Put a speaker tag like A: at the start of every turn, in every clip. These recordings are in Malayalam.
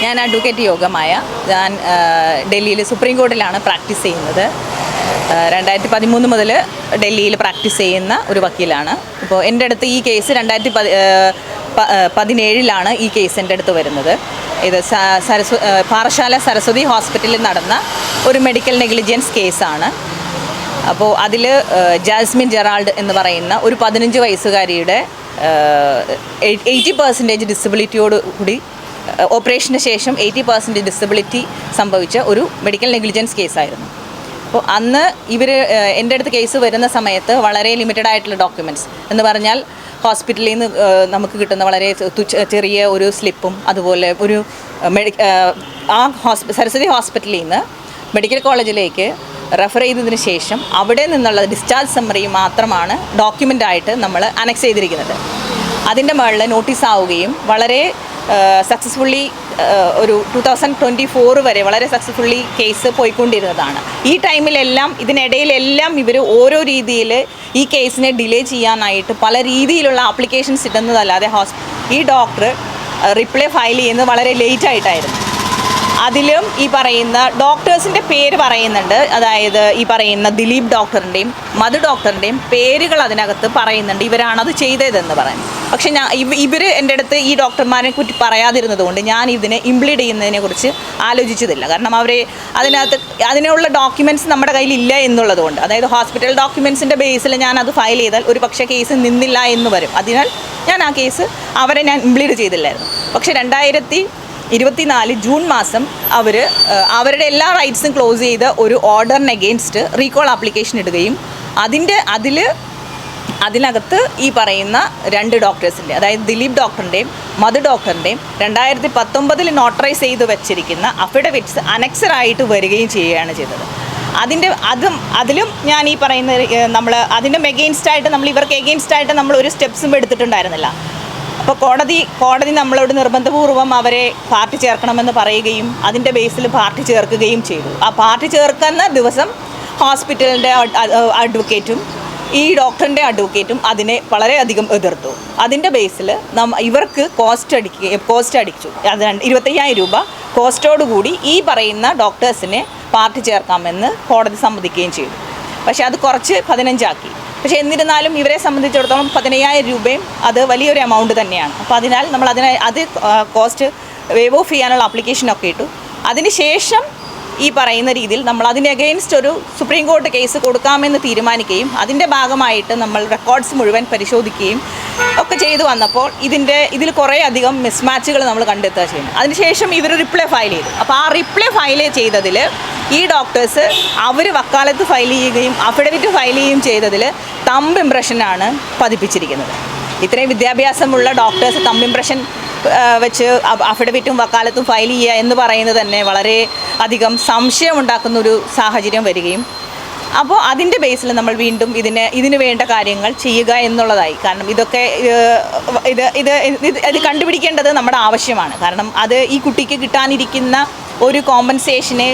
A: ഞാൻ അഡ്വക്കേറ്റ് യോഗമായ. ഞാൻ ഡൽഹിയിൽ സുപ്രീം കോടതിയിലാണ് പ്രാക്ടീസ് ചെയ്യുന്നത്. 2013 മുതൽ ഡൽഹിയിൽ പ്രാക്ടീസ് ചെയ്യുന്ന ഒരു വക്കീലാണ്. ഇപ്പോൾ എൻ്റെ അടുത്ത് ഈ കേസ് 2017 ഈ കേസ് എൻ്റെ അടുത്ത് വരുന്നത്. ഇത് പാറശാല സരസ്വതി ഹോസ്പിറ്റലിൽ നടന്ന ഒരു മെഡിക്കൽ നെഗ്ലിജൻസ് കേസാണ്. അപ്പോൾ അതിൽ ജാസ്മിൻ ജെറാൾഡ് എന്ന് പറയുന്ന ഒരു 15 വയസ്സുകാരിയുടെ 80% ഡിസബിലിറ്റിയോട് കൂടി ഓപ്പറേഷന് ശേഷം 80% ഡിസബിലിറ്റി സംഭവിച്ച ഒരു മെഡിക്കൽ നെഗ്ലിജൻസ് കേസായിരുന്നു. അപ്പോൾ അന്ന് എൻ്റെ അടുത്ത് കേസ് വരുന്ന സമയത്ത് വളരെ ലിമിറ്റഡ് ആയിട്ടുള്ള ഡോക്യുമെൻറ്റ്സ് എന്ന് പറഞ്ഞാൽ ഹോസ്പിറ്റലിൽ നിന്ന് നമുക്ക് കിട്ടുന്ന വളരെ ചെറിയ ഒരു സ്ലിപ്പും അതുപോലെ ഒരു സരസ്വതി ഹോസ്പിറ്റലിൽ നിന്ന് മെഡിക്കൽ കോളേജിലേക്ക് റെഫർ ചെയ്തതിന് ശേഷം അവിടെ നിന്നുള്ള ഡിസ്ചാർജ് സമ്മറി മാത്രമാണ് ഡോക്യുമെൻ്റായിട്ട് നമ്മൾ അനക്സ് ചെയ്തിരിക്കുന്നത്. അതിൻ്റെ മുകളിൽ നോട്ടീസ് ആവുകയും വളരെ സക്സസ്ഫുള്ളി ഒരു 2024 വരെ വളരെ സക്സസ്ഫുള്ളി കേസ് പോയിക്കൊണ്ടിരുന്നതാണ്. ഈ ടൈമിലെല്ലാം ഇതിനിടയിലെല്ലാം ഇവർ ഓരോ രീതിയിൽ ഈ കേസിനെ ഡിലേ ചെയ്യാനായിട്ട് പല രീതിയിലുള്ള ആപ്ലിക്കേഷൻസ് ഇടുന്നതല്ലാതെ ഈ ഡോക്ടർ റിപ്ലൈ ഫയൽ ചെയ്യുന്നത് വളരെ ലേറ്റായിട്ടായിരുന്നു. അതിലും ഈ പറയുന്ന ഡോക്ടേഴ്സിൻ്റെ പേര് പറയുന്നുണ്ട്. അതായത് ഈ പറയുന്ന ദിലീപ് ഡോക്ടറിൻ്റെയും മധു ഡോക്ടറിൻ്റെയും പേരുകൾ അതിനകത്ത് പറയുന്നുണ്ട്. ഇവരാണത് ചെയ്തതെന്ന് പറയാൻ. പക്ഷേ ഇവർ എൻ്റെ അടുത്ത് ഈ ഡോക്ടർമാരെ കുറിച്ച് പറയാതിരുന്നത് കൊണ്ട് ഞാൻ ഇതിനെ ഇംപ്ലീഡ് ചെയ്യുന്നതിനെ കുറിച്ച് ആലോചിച്ചതില്ല. കാരണം അതിനുള്ള ഡോക്യുമെൻറ്റ്സ് നമ്മുടെ കയ്യിലില്ല എന്നുള്ളത് കൊണ്ട്, അതായത് ഹോസ്പിറ്റൽ ഡോക്യുമെൻറ്റ്സിൻ്റെ ബേസിൽ ഞാനത് ഫയൽ ചെയ്താൽ ഒരു പക്ഷേ കേസ് നിന്നില്ല എന്ന് വരും. അതിനാൽ ഞാൻ ആ കേസ് അവരെ ഞാൻ ഇംപ്ലീഡ് ചെയ്തില്ലായിരുന്നു. പക്ഷേ 2024 ജൂൺ മാസം അവരുടെ എല്ലാ റൈറ്റ്സും ക്ലോസ് ചെയ്ത് ഒരു ഓർഡറിന് എഗെയിൻസ്റ്റ് റീകോൾ ആപ്ലിക്കേഷൻ ഇടുകയും അതിനകത്ത് ഈ പറയുന്ന 2 ഡോക്ടേഴ്സിൻ്റെ, അതായത് ദിലീപ് ഡോക്ടറിൻ്റെയും മധു ഡോക്ടറിൻ്റെയും 2019 നോട്ടറൈസ് ചെയ്ത് വെച്ചിരിക്കുന്ന അഫിഡവിറ്റ്സ് അനക്സറായിട്ട് വരികയും ചെയ്യുകയാണ് ചെയ്തത്. അതിലും ഞാൻ ഈ പറയുന്ന അതിൻ്റെ എഗെയിൻസ്റ്റായിട്ട് ഇവർക്ക് എഗെയിൻസ്റ്റായിട്ട് നമ്മൾ ഒരു സ്റ്റെപ്സും എടുത്തിട്ടുണ്ടായിരുന്നില്ല. അപ്പോൾ കോടതി നമ്മളോട് നിർബന്ധപൂർവ്വം അവരെ പാർട്ടി ചേർക്കണമെന്ന് പറയുകയും അതിൻ്റെ ബേസിൽ പാർട്ടി ചേർക്കുകയും ചെയ്തു. ആ പാർട്ടി ചേർക്കുന്ന ദിവസം ഹോസ്പിറ്റലിൻ്റെ അഡ്വക്കേറ്റും ഈ ഡോക്ടറിൻ്റെ അഡ്വക്കേറ്റും അതിനെ വളരെയധികം എതിർത്തു. അതിൻ്റെ ബേസിൽ ഇവർക്ക് കോസ്റ്റ് അടിച്ചു. അത് 25,000 രൂപ കോസ്റ്റോടുകൂടി ഈ പറയുന്ന ഡോക്ടേഴ്സിനെ പാർട്ടി ചേർക്കാമെന്ന് കോടതി സമ്മതിക്കുകയും ചെയ്തു. പക്ഷേ അത് കുറച്ച് 15 ആക്കി. പക്ഷേ എന്നിരുന്നാലും ഇവരെ സംബന്ധിച്ചിടത്തോളം 15,000 രൂപയും അത് വലിയൊരു എമൗണ്ട് തന്നെയാണ്. അപ്പോൾ അതിനാൽ നമ്മൾ അത് കോസ്റ്റ് വേവ് ഓഫ് ചെയ്യാനുള്ള ആപ്ലിക്കേഷനൊക്കെ ഇട്ടു. അതിനുശേഷം ഈ പറയുന്ന രീതിയിൽ നമ്മൾ അതിന് അഗെയിൻസ്റ്റ് ഒരു സുപ്രീം കോടതി കേസ് കൊടുക്കാമെന്ന് തീരുമാനിക്കുകയും അതിൻ്റെ ഭാഗമായിട്ട് നമ്മൾ റെക്കോർഡ്സ് മുഴുവൻ പരിശോധിക്കുകയും ഒക്കെ ചെയ്തു വന്നപ്പോൾ ഇതിൽ കുറേ അധികം മിസ്മാച്ചുകൾ നമ്മൾ കണ്ടെത്തുക ചെയ്യുന്നു. അതിനുശേഷം ഇവർ റിപ്ലൈ ഫയൽ ചെയ്തു. അപ്പോൾ ആ റിപ്ലൈ ഫയൽ ചെയ്തതിൽ ഈ ഡോക്ടേഴ്സ് വക്കാലത്ത് ഫയൽ ചെയ്യുകയും അഫിഡവിറ്റ് ഫയൽ ചെയ്യുകയും ചെയ്തതിൽ തമ്പ് ഇംപ്രഷനാണ് പതിപ്പിച്ചിരിക്കുന്നത്. ഇത്രയും വിദ്യാഭ്യാസമുള്ള ഡോക്ടേഴ്സ് തമ്പ് ഇംപ്രഷൻ വെച്ച് അഫിഡവിറ്റും വക്കാലത്തും ഫയൽ ചെയ്യുക എന്ന് പറയുന്നത് തന്നെ വളരെ അധികം സംശയമുണ്ടാക്കുന്നൊരു സാഹചര്യം വരികയും, അപ്പോൾ അതിൻ്റെ ബേസിൽ നമ്മൾ വീണ്ടും ഇതിന് വേണ്ട കാര്യങ്ങൾ ചെയ്യുക എന്നുള്ളതായി. കാരണം ഇത് കണ്ടുപിടിക്കേണ്ടത് നമ്മുടെ ആവശ്യമാണ്. കാരണം അത് ഈ കുട്ടിക്ക് കിട്ടാനിരിക്കുന്ന ഒരു കോമ്പൻസേഷനെ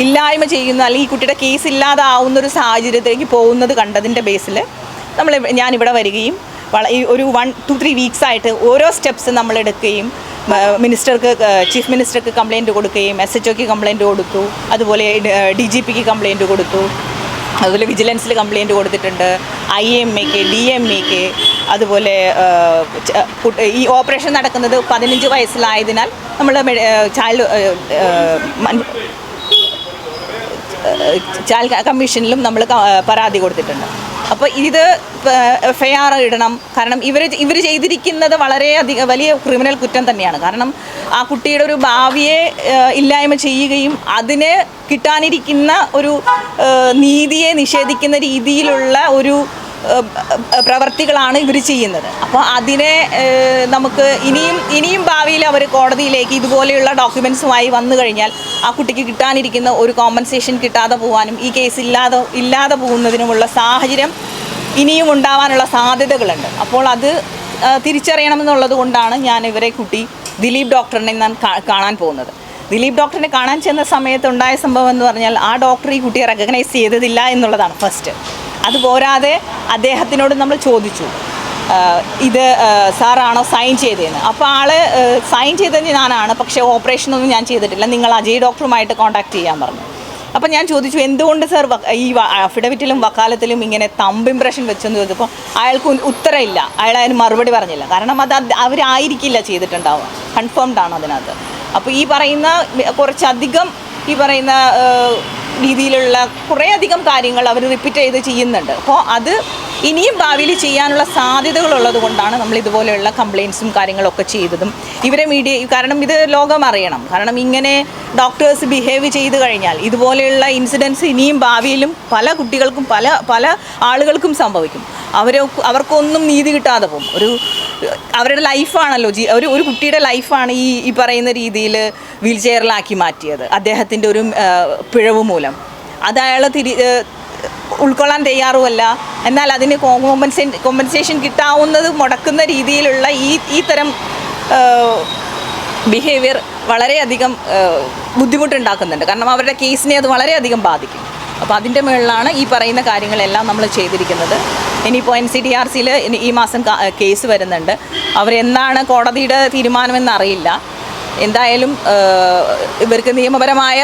A: ഇല്ലായ്മ ചെയ്യുന്ന, അല്ലെങ്കിൽ ഈ കുട്ടിയുടെ കേസ് ഇല്ലാതാവുന്നൊരു സാഹചര്യത്തിലേക്ക് പോകുന്നത് കണ്ടതിൻ്റെ ബേസിൽ ഞാനിവിടെ വരികയും ഒരു 1-2-3 വീക്സായിട്ട് ഓരോ സ്റ്റെപ്സ് നമ്മൾ എടുക്കുകയും ചീഫ് മിനിസ്റ്റർക്ക് കംപ്ലയിൻറ്റ് കൊടുക്കുകയും SHOക്ക് കംപ്ലയിൻറ്റ് കൊടുത്തു, അതുപോലെ DGPക്ക് കംപ്ലയിൻറ്റ് കൊടുത്തു, അതുപോലെ വിജിലൻസിൽ കംപ്ലയിൻറ്റ് കൊടുത്തിട്ടുണ്ട്, IMAക്ക് DMAക്ക്. അതുപോലെ ഈ ഓപ്പറേഷൻ നടക്കുന്നത് 15 വയസ്സിലായതിനാൽ നമ്മൾ ചൈൽഡ് കമ്മീഷനിലും നമ്മൾ പരാതി കൊടുത്തിട്ടുണ്ട്. അപ്പോൾ ഇത് FIR ഇടണം. കാരണം ഇവർ ചെയ്തിരിക്കുന്നത് വളരെയധികം വലിയ ക്രിമിനൽ കുറ്റം തന്നെയാണ്. കാരണം ആ കുട്ടിയുടെ ഒരു ഭാവിയെ ഇല്ലായ്മ ചെയ്യുകയും അതിന് കിട്ടാനിരിക്കുന്ന ഒരു നീതിയെ നിഷേധിക്കുന്ന രീതിയിലുള്ള ഒരു പ്രവർത്തികളാണ് ഇവർ ചെയ്യുന്നത്. അപ്പോൾ അതിനെ നമുക്ക് ഇനിയും ഭാവിയിൽ അവർ കോടതിയിലേക്ക് ഇതുപോലെയുള്ള ഡോക്യുമെൻറ്റ്സുമായി വന്നു കഴിഞ്ഞാൽ ആ കുട്ടിക്ക് കിട്ടാനിരിക്കുന്ന ഒരു കോമ്പൻസേഷൻ കിട്ടാതെ പോകാനും ഈ കേസ് ഇല്ലാതെ പോകുന്നതിനുമുള്ള സാഹചര്യം ഇനിയും ഉണ്ടാവാനുള്ള സാധ്യതകളുണ്ട്. അപ്പോൾ അത് തിരിച്ചറിയണമെന്നുള്ളത് കൊണ്ടാണ് ഞാൻ ഇവരെ ദിലീപ് ഡോക്ടറിനെ ഞാൻ കാണാൻ പോകുന്നത്. ദിലീപ് ഡോക്ടറിനെ കാണാൻ ചെന്ന സമയത്തുണ്ടായ സംഭവം എന്ന് പറഞ്ഞാൽ ആ ഡോക്ടർ ഈ കുട്ടിയെ റെക്കഗ്നൈസ് ചെയ്തതില്ല എന്നുള്ളതാണ് ഫസ്റ്റ്. അതുപോരാതെ അദ്ദേഹത്തിനോട് നമ്മൾ ചോദിച്ചു, ഇത് സാറാണോ സൈൻ ചെയ്തതെന്ന്. അപ്പോൾ ആൾ സൈൻ ചെയ്തത് ഞാനാണ്, പക്ഷേ ഓപ്പറേഷനൊന്നും ഞാൻ ചെയ്തിട്ടില്ല, നിങ്ങൾ അജയ് ഡോക്ടറുമായിട്ട് കോൺടാക്ട് ചെയ്യാൻ പറഞ്ഞു. അപ്പം ഞാൻ ചോദിച്ചു എന്തുകൊണ്ട് സാർ ഈ അഫിഡവിറ്റിലും വക്കാലത്തിലും ഇങ്ങനെ തമ്പ് ഇംപ്രഷൻ വെച്ചെന്ന് ചോദിച്ചപ്പോൾ അയാൾക്ക് ഉത്തരമില്ല, അയാൾ അതിന് മറുപടി പറഞ്ഞില്ല. കാരണം അത് അവരായിരിക്കില്ല ചെയ്തിട്ടുണ്ടാവുക, കൺഫേംഡ് ആണ് അതിനകത്ത്. അപ്പോൾ ഈ പറയുന്ന കുറച്ചധികം ഈ പറയുന്ന രീതിയിലുള്ള കുറേയധികം കാര്യങ്ങൾ അവർ റിപ്പീറ്റ് ചെയ്ത് ചെയ്യുന്നുണ്ട്. അപ്പോൾ അത് ഇനിയും ഭാവിയിൽ ചെയ്യാനുള്ള സാധ്യതകളുള്ളത് കൊണ്ടാണ് നമ്മൾ ഇതുപോലെയുള്ള കംപ്ലയിൻസും കാര്യങ്ങളൊക്കെ ചെയ്തതും. ഇവരെ കാരണം ഇത് ലോകം അറിയണം. കാരണം ഇങ്ങനെ ഡോക്ടേഴ്സ് ബിഹേവ് ചെയ്ത് കഴിഞ്ഞാൽ ഇതുപോലെയുള്ള ഇൻസിഡൻസ് ഇനിയും ഭാവിയിലും പല കുട്ടികൾക്കും പല ആളുകൾക്കും സംഭവിക്കും. അവർക്കൊന്നും നീതി കിട്ടാതെ പോകും. അവരുടെ ലൈഫാണല്ലോ, ഒരു കുട്ടിയുടെ ലൈഫാണ് ഈ പറയുന്ന രീതിയിൽ വീൽ ചെയറിലാക്കി മാറ്റിയത് അദ്ദേഹത്തിൻ്റെ ഒരു പിഴവ് മൂലം. അത് അയാൾ ഉൾക്കൊള്ളാൻ തയ്യാറുമല്ല. എന്നാൽ അതിന് കോമ്പൻസേഷൻ കിട്ടാവുന്നത് മുടക്കുന്ന രീതിയിലുള്ള ഈ തരം ബിഹേവിയർ വളരെയധികം ബുദ്ധിമുട്ടുണ്ടാക്കുന്നുണ്ട്. കാരണം അവരുടെ കേസിനെ അത് വളരെയധികം ബാധിക്കും. അപ്പോൾ അതിൻ്റെ മുകളിലാണ് ഈ പറയുന്ന കാര്യങ്ങളെല്ലാം നമ്മൾ ചെയ്തിരിക്കുന്നത്. ഇനിയിപ്പോൾ NCTRCയിൽ ഈ മാസം കേസ് വരുന്നുണ്ട്. അവരെന്താണ് കോടതിയുടെ തീരുമാനമെന്ന് അറിയില്ല. എന്തായാലും ഇവർക്ക് നിയമപരമായ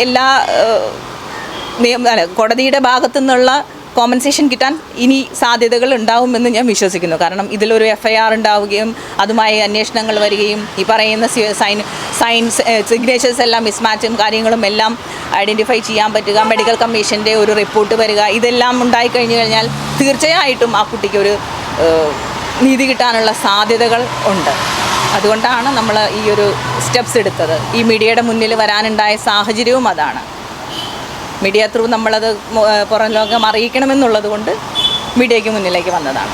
A: എല്ലാ കോടതിയുടെ ഭാഗത്തു നിന്നുള്ള കോമ്പൻസേഷൻ കിട്ടാൻ ഇനി സാധ്യതകൾ ഉണ്ടാവുമെന്ന് ഞാൻ വിശ്വസിക്കുന്നു. കാരണം ഇതിലൊരു FIR ഉണ്ടാവുകയും അതുമായി അന്വേഷണങ്ങൾ വരികയും ഈ പറയുന്ന സിഗ്നേച്ചേഴ്സ് എല്ലാം മിസ്മാച്ചും കാര്യങ്ങളും എല്ലാം ഐഡൻറ്റിഫൈ ചെയ്യാൻ പറ്റുക, മെഡിക്കൽ കമ്മീഷൻ്റെ ഒരു റിപ്പോർട്ട് വരിക, ഇതെല്ലാം ഉണ്ടായിക്കഴിഞ്ഞു കഴിഞ്ഞാൽ തീർച്ചയായിട്ടും ആ കുട്ടിക്കൊരു നീതി കിട്ടാനുള്ള സാധ്യതകൾ ഉണ്ട്. അതുകൊണ്ടാണ് നമ്മൾ ഈ ഒരു സ്റ്റെപ്സ് എടുത്തത്. ഈ മീഡിയയുടെ മുന്നിൽ വരാനുണ്ടായ സാഹചര്യവും അതാണ്. മീഡിയ ത്രൂ നമ്മളത് പുറം ലോകം അറിയിക്കണമെന്നുള്ളത് കൊണ്ട് മീഡിയയ്ക്ക് മുന്നിലേക്ക് വന്നതാണ്.